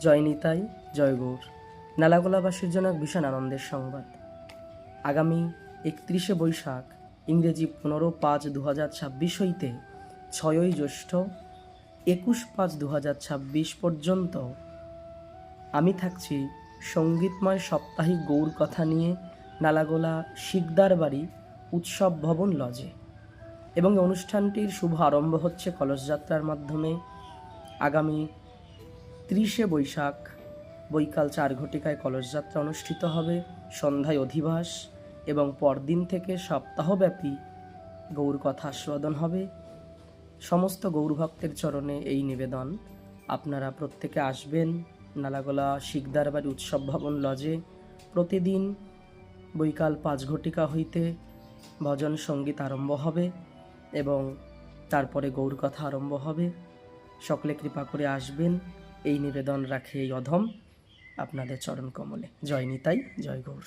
জয় নিতাই, জয় গৌর। নালাগোলাবাসীর জন্য এক ভীষণ আনন্দের সংবাদ। আগামী 31শে বৈশাখ ইংরেজি 15/5/2026 হইতে 6ই জ্যৈষ্ঠ 21/5/2026 পর্যন্ত আমি থাকছি সঙ্গীতময় সাপ্তাহিক গৌর কথা নিয়ে নালাগোলা শিকদার বাড়ি উৎসব ভবন লজে, এবং অনুষ্ঠানটির শুভ আরম্ভ হচ্ছে কলসযাত্রার মাধ্যমে। আগামী 30শে বৈশাখ বৈকাল 4 ঘটিকায় কলসযাত্রা অনুষ্ঠিত হবে, সন্ধ্যায় অধিবাস, এবং পরদিন থেকে সপ্তাহব্যাপী গৌর কথা আস্বাদন হবে। সমস্ত গৌরভক্তের চরণে এই নিবেদন, আপনারা প্রত্যেকে আসবেন নালাগোলা শিকদার বাড়ি উৎসব ভবন লজে। প্রতিদিন বৈকাল 5 ঘটিকা হইতে ভজন সঙ্গীত আরম্ভ হবে এবং তারপরে গৌর কথা আরম্ভ হবে। সকলে কৃপা করে আসবেন, এই নিবেদন রাখে এই অধম আপনাদের চরণ কমলে। জয় নিতাই, জয় গৌর।